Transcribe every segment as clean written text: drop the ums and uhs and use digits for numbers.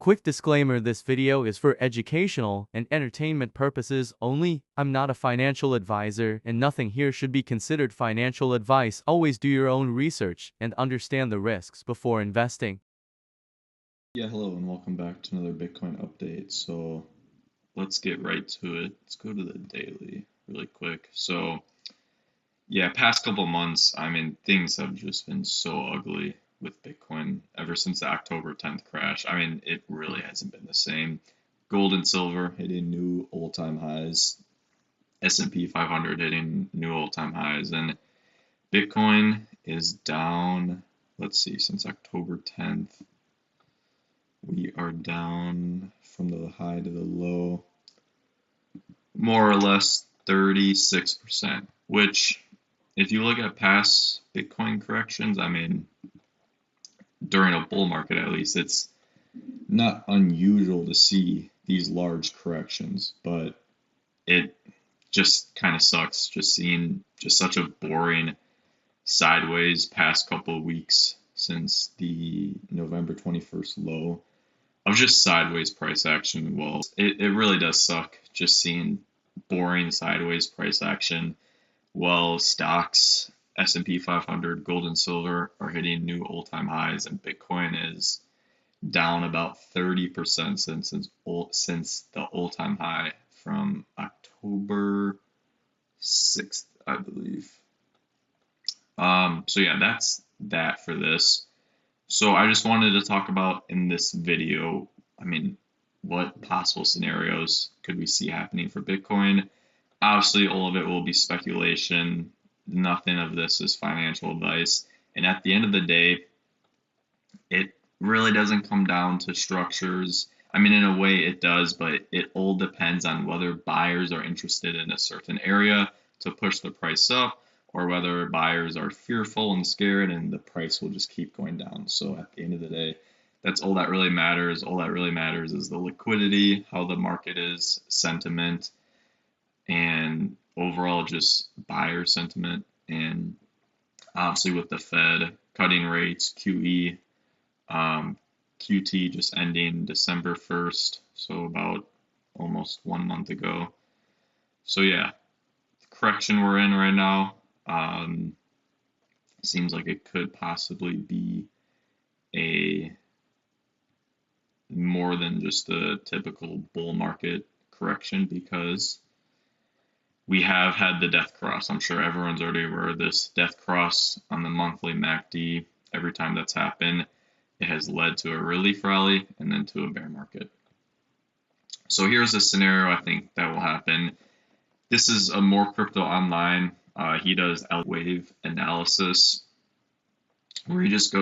Quick disclaimer, this video is for educational and entertainment purposes only. I'm not a financial advisor and nothing here should be considered financial advice. Always do your own research and understand the risks before investing. Yeah, hello and welcome back to another Bitcoin update. So let's get right to it. Let's go to the daily really quick. So yeah, past couple months, things have just been so ugly with Bitcoin ever since the October 10th crash. It really hasn't been the same. Gold and silver hitting new all-time highs, S&P 500 hitting new all-time highs, and Bitcoin is down, let's see, since October 10th. We are down from the high to the low, more or less 36%, which if you look at past Bitcoin corrections, during a bull market at least, it's not unusual to see these large corrections, but it just kind of sucks just seeing just such a boring sideways past couple of weeks since the November 21st low of just sideways price action. Well, it really does suck just seeing boring sideways price action while stocks, S&P 500, gold and silver are hitting new all-time highs, and Bitcoin is down about 30% since the all-time high from October 6th, I believe. So yeah, that's that for this. So I just wanted to talk about in this video, what possible scenarios could we see happening for Bitcoin? Obviously, all of it will be speculation. Nothing of this is financial advice. And at the end of the day, it really doesn't come down to structures. In a way it does, but it all depends on whether buyers are interested in a certain area to push the price up, or whether buyers are fearful and scared and the price will just keep going down. So at the end of the day, that's all that really matters. All that really matters is the liquidity, how the market is, sentiment, and overall just buyer sentiment. And obviously with the Fed cutting rates, QE, QT just ending December 1st, so about almost 1 month ago. So yeah, the correction we're in right now, seems like it could possibly be a more than just a typical bull market correction, because we have had the death cross. I'm sure everyone's already aware of this death cross on the monthly MACD. Every time that's happened, it has led to a relief rally and then to a bear market. So here's a scenario I think that will happen. This is a More Crypto Online. He does wave analysis, where he just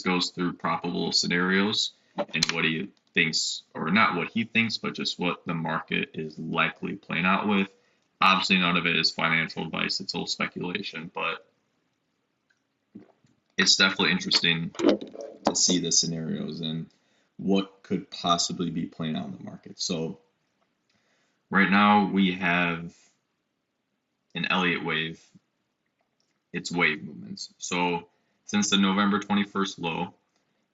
goes through probable scenarios and what he thinks, or not what he thinks, but just what the market is likely playing out with. Obviously, none of it is financial advice; it's all speculation. But it's definitely interesting to see the scenarios and what could possibly be playing out in the market. So right now we have an Elliott wave. It's wave movements. So since the November 21st low,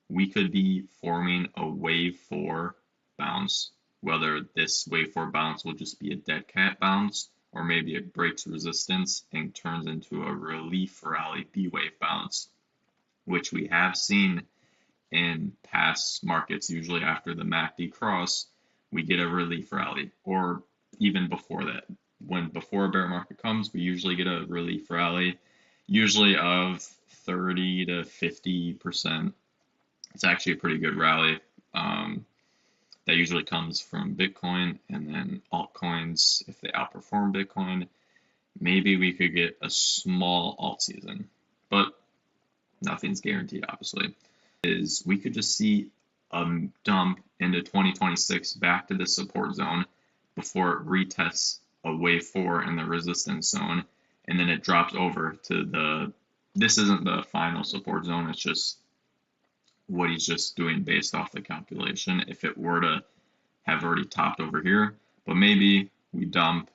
we could be forming a wave 4 bounce. Whether this wave 4 bounce will just be a dead cat bounce, or maybe it breaks resistance and turns into a relief rally B wave bounce, which we have seen in past markets. Usually after the MACD cross, we get a relief rally, or even before that. Before a bear market comes, we usually get a relief rally, usually of 30 to 50%. It's actually a pretty good rally. That usually comes from Bitcoin, and then altcoins, if they outperform Bitcoin, maybe we could get a small alt season, but nothing's guaranteed, obviously. We could just see a dump into 2026 back to the support zone before it retests a wave 4 in the resistance zone, and then it drops over to this isn't the final support zone, it's just what he's just doing based off the calculation if it were to have already topped over here. But maybe we dump,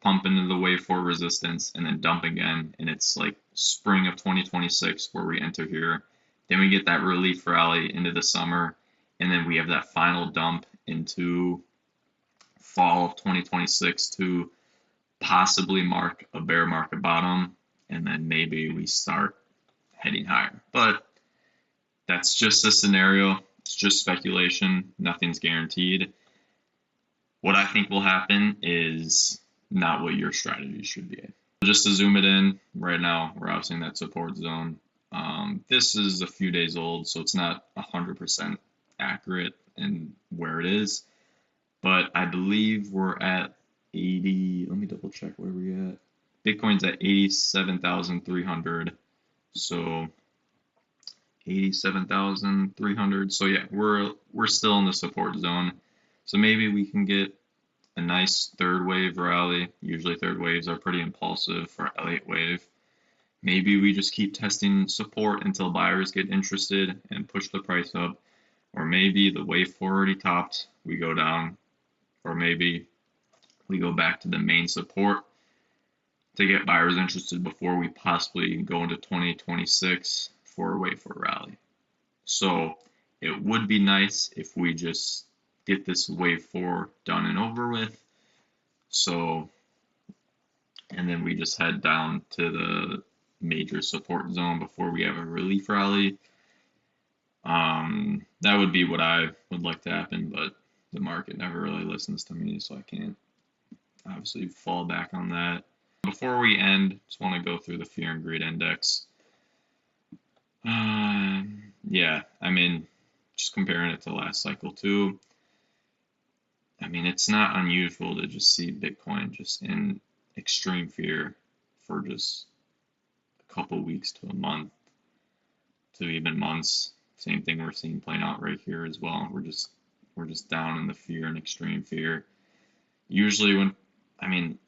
pump into the wave 4 resistance, and then dump again, and it's like spring of 2026 where we enter here. Then we get that relief rally into the summer, and then we have that final dump into fall of 2026 to possibly mark a bear market bottom, and then maybe we start heading higher. But that's just a scenario. It's just speculation. Nothing's guaranteed. What I think will happen is not what your strategy should be. Just to zoom it in, right now we're obviously in that support zone. This is a few days old, so it's not 100% accurate in where it is. But I believe we're at 80. Let me double check where we're at. Bitcoin's at 87,300. So 87,300. So yeah, we're still in the support zone. So maybe we can get a nice third wave rally. Usually third waves are pretty impulsive for Elliott wave. Maybe we just keep testing support until buyers get interested and push the price up. Or maybe the wave 4 already topped, we go down. Or maybe we go back to the main support to get buyers interested before we possibly go into 2026 for a wave 4 rally. So it would be nice if we just get this wave 4 done and over with. So, and then we just head down to the major support zone before we have a relief rally. That would be what I would like to happen, but the market never really listens to me, so I can't obviously fall back on that. Before we end, just want to go through the fear and greed index. Yeah, I mean, just comparing it to last cycle too. I mean, it's not unusual to just see Bitcoin just in extreme fear for just a couple weeks to a month to even months. Same thing we're seeing playing out right here as well. We're just down in the fear and extreme fear. Usually when, I mean,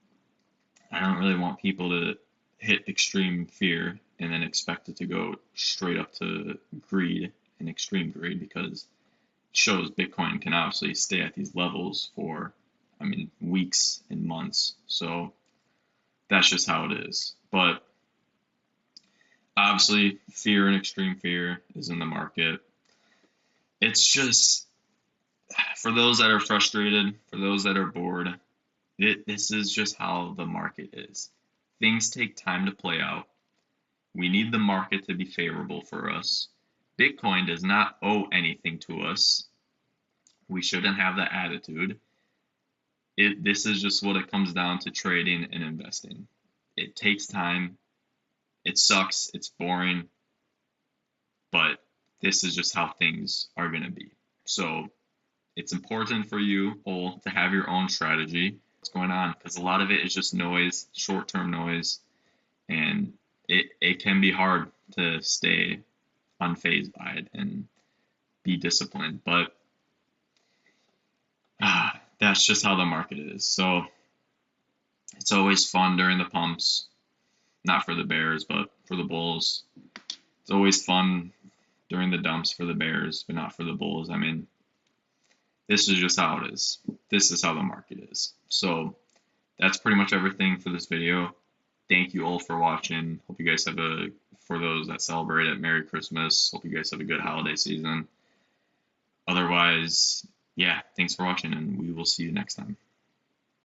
I don't really want people to hit extreme fear and then expect it to go straight up to greed and extreme greed, because it shows Bitcoin can obviously stay at these levels for, I mean, weeks and months. So that's just how it is. But obviously, fear and extreme fear is in the market. It's just, for those that are frustrated, for those that are bored, this is just how the market is. Things take time to play out. We need the market to be favorable for us. Bitcoin does not owe anything to us. We shouldn't have that attitude. This is just what it comes down to trading and investing. It takes time. It sucks. It's boring. But this is just how things are going to be. So it's important for you all to have your own strategy. What's going on? Because a lot of it is just noise, short-term noise. And it can be hard to stay unfazed by it and be disciplined. But that's just how the market is. So it's always fun during the pumps. Not for the bears, but for the bulls. It's always fun during the dumps for the bears, but not for the bulls. I mean, this is just how it is. This is how the market is. So that's pretty much everything for this video. Thank you all for watching. Hope you guys have for those that celebrate it, Merry Christmas. Hope you guys have a good holiday season. Otherwise, yeah, thanks for watching, and we will see you next time.